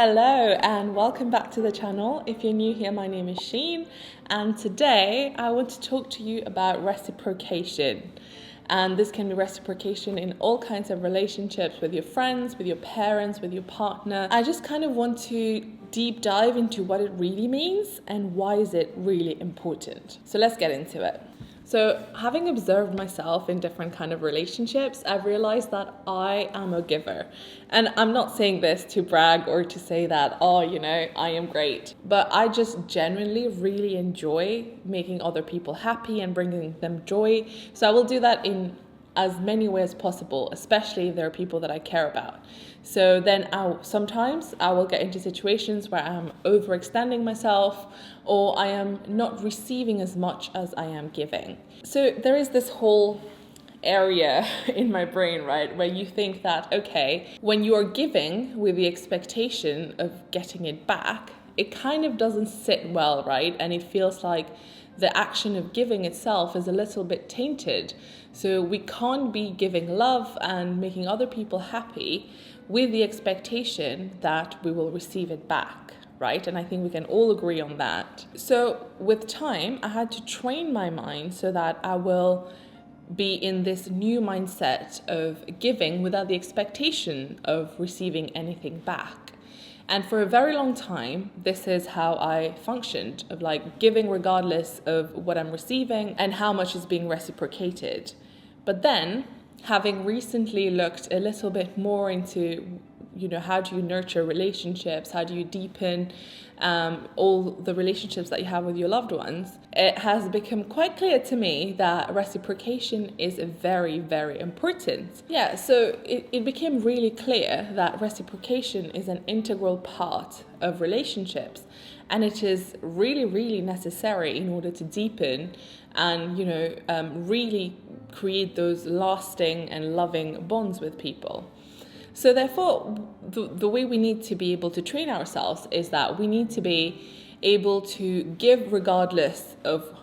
Hello and welcome back to the channel. If you're new here, my name is Sheen, and today I want to talk to you about reciprocation. And this can be reciprocation in all kinds of relationships with your friends, with your parents, with your partner. I just kind of want to deep dive into what it really means and why is it really important. So let's get into it. So having observed myself in different kind of relationships, I've realized that I am a giver. And I'm not saying this to brag or to say that, I am great. But I just genuinely really enjoy making other people happy and bringing them joy. So I will do that in as many ways as possible, especially if there are people that I care about. So then sometimes I will get into situations where I'm overextending myself or I am not receiving as much as I am giving. So there is this whole area in my brain, right, where you think that, okay, when you are giving with the expectation of getting it back, it kind of doesn't sit well, right? And it feels like the action of giving itself is a little bit tainted. So we can't be giving love and making other people happy with the expectation that we will receive it back, right? And I think we can all agree on that. So with time, I had to train my mind so that I will be in this new mindset of giving without the expectation of receiving anything back. And for a very long time, this is how I functioned, of like giving regardless of what I'm receiving and how much is being reciprocated. But then, having recently looked a little bit more into, how do you nurture relationships? How do you deepen all the relationships that you have with your loved ones? It has become quite clear to me that reciprocation is very, very important. Yeah, so it became really clear that reciprocation is an integral part of relationships. And it is really, really necessary in order to deepen and, really create those lasting and loving bonds with people. So therefore, the way we need to be able to train ourselves is that we need to be able to give regardless of,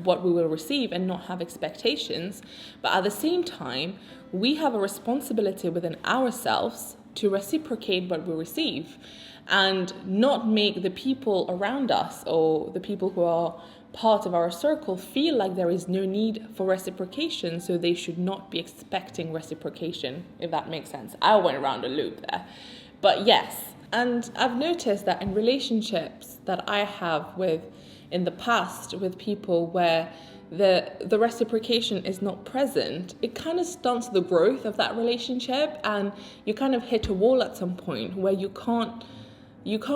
what we will receive and not have expectations. But at the same time, we have a responsibility within ourselves to reciprocate what we receive and not make the people around us or the people who are part of our circle feel like there is no need for reciprocation, so they should not be expecting reciprocation, if that makes sense. I went around a loop there. But yes, and I've noticed that in relationships that I have in the past with people where the reciprocation is not present, it kind of stunts the growth of that relationship, and you kind of hit a wall at some point where you can't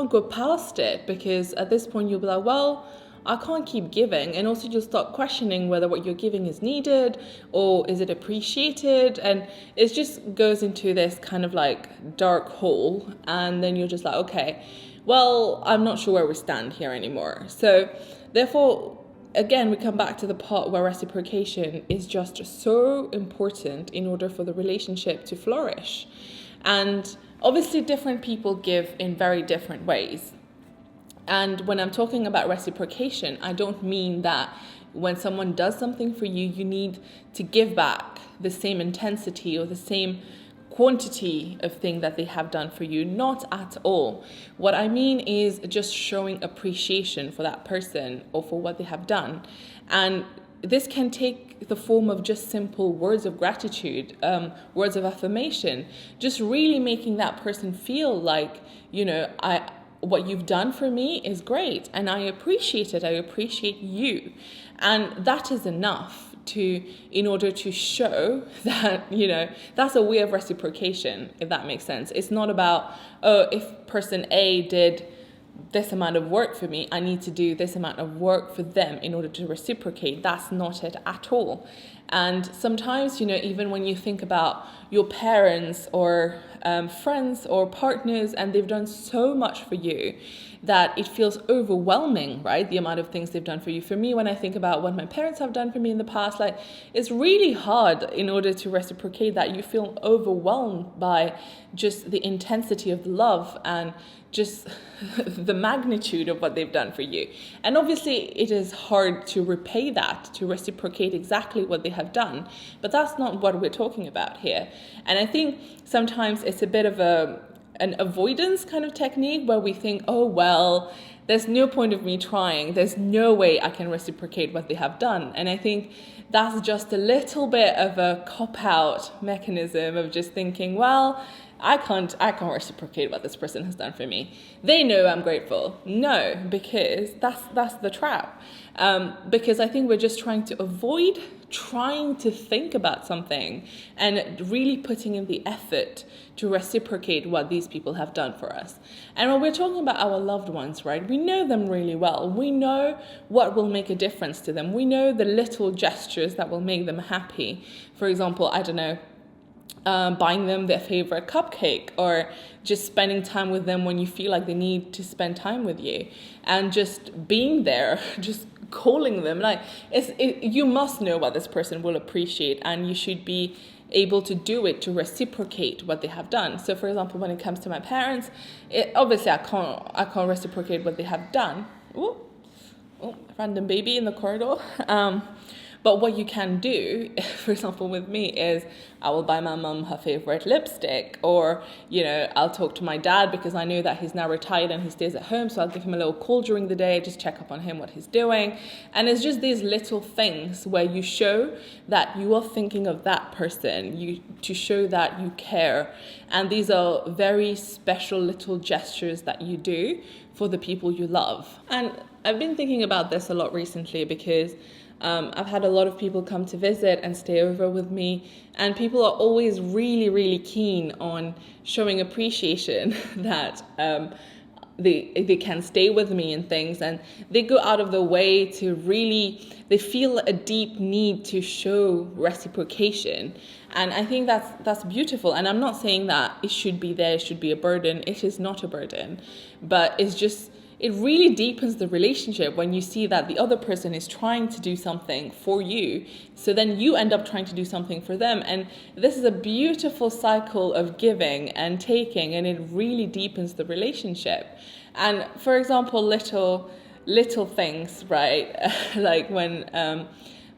go past it, because at this point you'll be like, well, I can't keep giving, and also you'll start questioning whether what you're giving is needed or is it appreciated, and it just goes into this kind of like dark hole, and then you're just like, okay, well, I'm not sure where we stand here anymore. So therefore, again, we come back to the part where reciprocation is just so important in order for the relationship to flourish. And obviously different people give in very different ways. And when I'm talking about reciprocation, I don't mean that when someone does something for you, you need to give back the same intensity or the same quantity of thing that they have done for you. Not at all. What I mean is just showing appreciation for that person or for what they have done. And this can take the form of just simple words of gratitude, words of affirmation, just really making that person feel like, what you've done for me is great and I appreciate it. I appreciate you. And that is enough in order to show that, that's a way of reciprocation, if that makes sense. It's not about, if person A did this amount of work for me, I need to do this amount of work for them in order to reciprocate. That's not it at all. And sometimes, even when you think about your parents or friends or partners, and they've done so much for you that it feels overwhelming, right? The amount of things they've done for you. For me, when I think about what my parents have done for me in the past, it's really hard in order to reciprocate that. You feel overwhelmed by just the intensity of the love and just the magnitude of what they've done for you. And obviously it is hard to repay that, to reciprocate exactly what they have done. But that's not what we're talking about here. And I think sometimes it's a bit of a an avoidance kind of technique where we think, oh, well, there's no point of me trying. There's no way I can reciprocate what they have done. And I think that's just a little bit of a cop-out mechanism of just thinking, well, I can't reciprocate what this person has done for me. They know I'm grateful. No, because that's the trap. Because I think we're just trying to avoid trying to think about something and really putting in the effort to reciprocate what these people have done for us. And when we're talking about our loved ones, right, we know them really well. We know what will make a difference to them. We know the little gestures that will make them happy. For example, I don't know, buying them their favorite cupcake, or just spending time with them when you feel like they need to spend time with you, and just being there, just calling them. Like, you must know what this person will appreciate, and you should be able to do it to reciprocate what they have done. So, for example, when it comes to my parents, obviously I can't reciprocate what they have done. Oh, random baby in the corridor. But what you can do, for example, with me is I will buy my mum her favorite lipstick, or, I'll talk to my dad because I know that he's now retired and he stays at home. So I'll give him a little call during the day, just check up on him, what he's doing. And it's just these little things where you show that you are thinking of that person, to show that you care. And these are very special little gestures that you do for the people you love. And I've been thinking about this a lot recently because I've had a lot of people come to visit and stay over with me, and people are always really, really keen on showing appreciation that they can stay with me and things, and they go out of the way to really, they feel a deep need to show reciprocation. And I think that's beautiful. And I'm not saying that it should be there, it should be a burden. It is not a burden, but it really deepens the relationship when you see that the other person is trying to do something for you. So then you end up trying to do something for them. And this is a beautiful cycle of giving and taking, and it really deepens the relationship. And for example, little things, right? Like when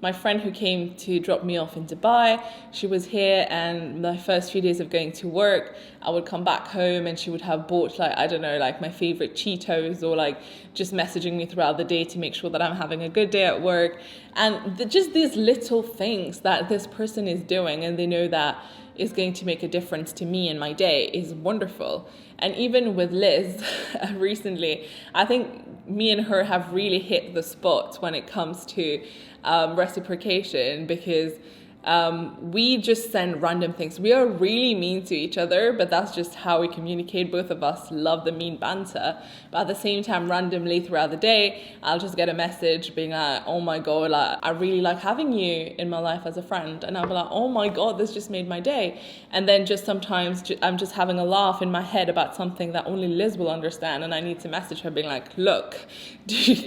my friend who came to drop me off in Dubai, she was here, and my first few days of going to work, I would come back home and she would have bought my favorite Cheetos, or just messaging me throughout the day to make sure that I'm having a good day at work. And just these little things that this person is doing, and they know that is going to make a difference to me in my day, is wonderful. And even with Liz recently, I think me and her have really hit the spot when it comes to reciprocation, because we just send random things. We are really mean to each other, but that's just how we communicate. Both of us love the mean banter. But at the same time, randomly throughout the day, I'll just get a message being like, oh my God, I really like having you in my life as a friend. And I'll be like, oh my God, this just made my day. And then just sometimes I'm just having a laugh in my head about something that only Liz will understand. And I need to message her being like, look,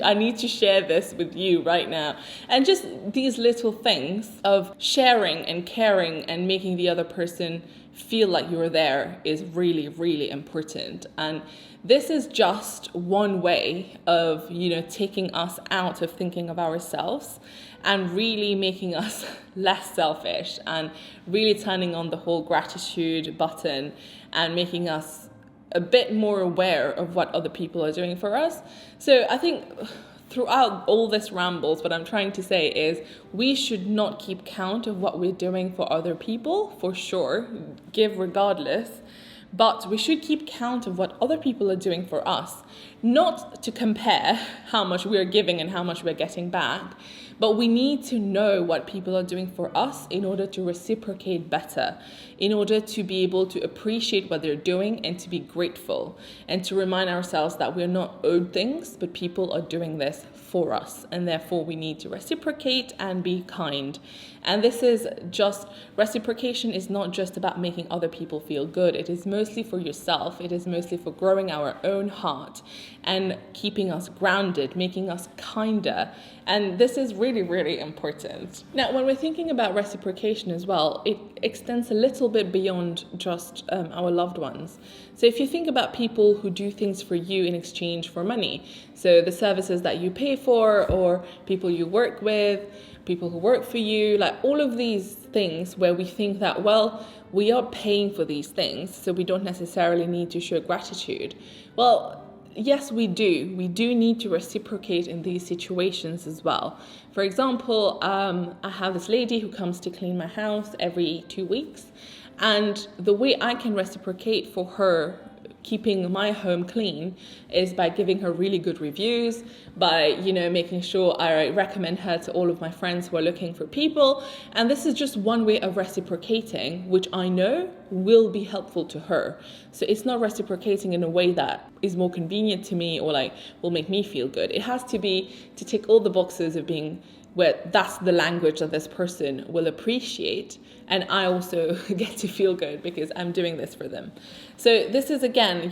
I need to share this with you right now. And just these little things of sharing and caring and making the other person feel like you're there is really, really important. And this is just one way of, taking us out of thinking of ourselves and really making us less selfish, and really turning on the whole gratitude button and making us a bit more aware of what other people are doing for us. So I think throughout all this rambles, what I'm trying to say is we should not keep count of what we're doing for other people, for sure, give regardless, but we should keep count of what other people are doing for us, not to compare how much we're giving and how much we're getting back, but we need to know what people are doing for us in order to reciprocate better, in order to be able to appreciate what they're doing and to be grateful, and to remind ourselves that we're not owed things, but people are doing this for us, and therefore we need to reciprocate and be kind. And reciprocation is not just about making other people feel good. It is mostly for yourself. It is mostly for growing our own heart and keeping us grounded, making us kinder. And this is really, really important. Now, when we're thinking about reciprocation as well, it extends a little bit beyond just our loved ones. So if you think about people who do things for you in exchange for money, so the services that you pay for, or people you work with, people who work for you, like all of these things where we think that, well, we are paying for these things, so we don't necessarily need to show gratitude. Well, yes, we do. We do need to reciprocate in these situations as well. For example, I have this lady who comes to clean my house every 2 weeks. And the way I can reciprocate for her keeping my home clean is by giving her really good reviews, by, making sure I recommend her to all of my friends who are looking for people. And this is just one way of reciprocating, which I know will be helpful to her. So it's not reciprocating in a way that is more convenient to me or like will make me feel good. It has to be to tick all the boxes of being where that's the language that this person will appreciate, and I also get to feel good because I'm doing this for them. So this is, again,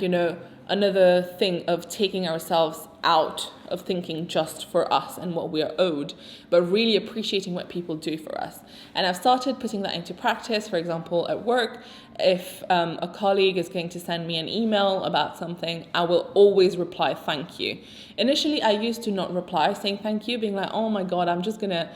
another thing of taking ourselves out of thinking just for us and what we are owed, but really appreciating what people do for us. And I've started putting that into practice. For example, at work, if a colleague is going to send me an email about something, I will always reply thank you. Initially, I used to not reply saying thank you, being like, oh my God, I'm just gonna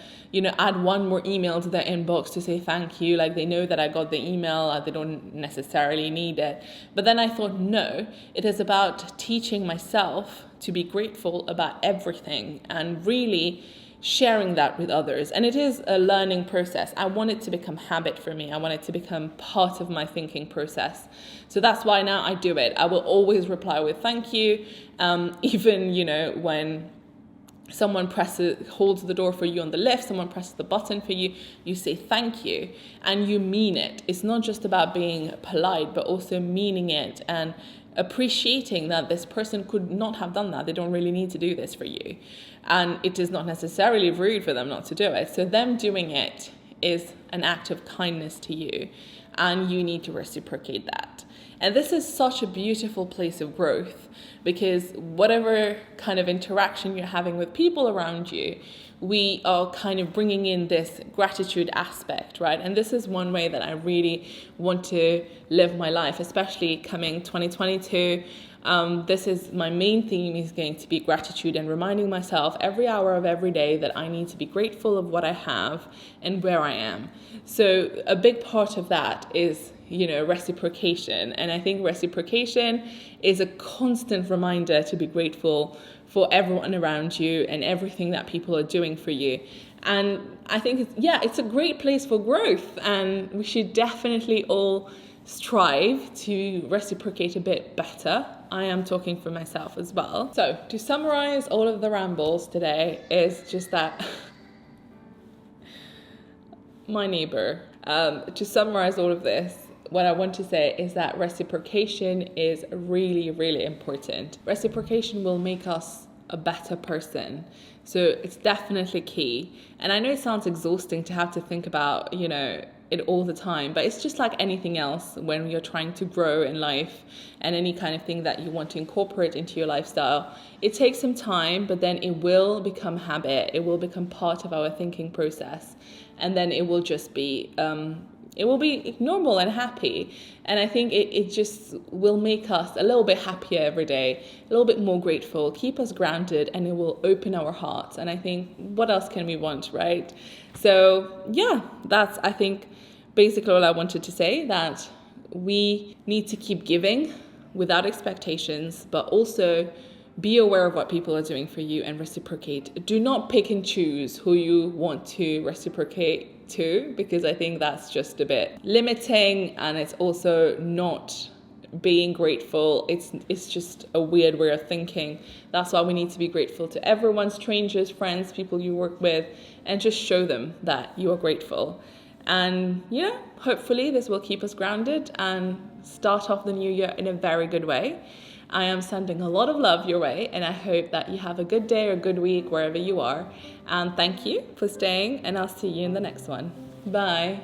add one more email to their inbox to say thank you. Like, they know that I got the email, they don't necessarily need it. But then I thought, no, it is about teaching myself to be grateful about everything and really sharing that with others. And it is a learning process. I want it to become habit for me. I want it to become part of my thinking process. So that's why now I do it. I will always reply with thank you, even, when someone holds the door for you on the lift, someone presses the button for you, you say thank you, and you mean it. It's not just about being polite, but also meaning it and appreciating that this person could not have done that. They don't really need to do this for you. And it is not necessarily rude for them not to do it. So them doing it is an act of kindness to you, and you need to reciprocate that. And this is such a beautiful place of growth, because whatever kind of interaction you're having with people around you, we are kind of bringing in this gratitude aspect, right? And this is one way that I really want to live my life, especially coming 2022. This is my main theme is going to be gratitude, and reminding myself every hour of every day that I need to be grateful of what I have and where I am. So a big part of that is reciprocation. And I think reciprocation is a constant reminder to be grateful for everyone around you and everything that people are doing for you. And I think it's a great place for growth, and we should definitely all strive to reciprocate a bit better. I am talking for myself as well. So to summarize all of the rambles today is just that my neighbor, to summarize all of this, what I want to say is that reciprocation is really, really important. Reciprocation will make us a better person. So it's definitely key. And I know it sounds exhausting to have to think about, it all the time, but it's just like anything else when you're trying to grow in life and any kind of thing that you want to incorporate into your lifestyle. It takes some time, but then it will become habit. It will become part of our thinking process. And then it will just be normal and happy. And I think it just will make us a little bit happier every day, a little bit more grateful, keep us grounded, and it will open our hearts. And I think, what else can we want, right? So that's, I think, basically all I wanted to say, that we need to keep giving without expectations, but also be aware of what people are doing for you and reciprocate. Do not pick and choose who you want to reciprocate to, because I think that's just a bit limiting, and it's also not being grateful. It's just a weird way of thinking. That's why we need to be grateful to everyone, strangers, friends, people you work with, and just show them that you are grateful. And hopefully this will keep us grounded and start off the new year in a very good way. I am sending a lot of love your way, and I hope that you have a good day or a good week wherever you are. And thank you for staying, and I'll see you in the next one. Bye.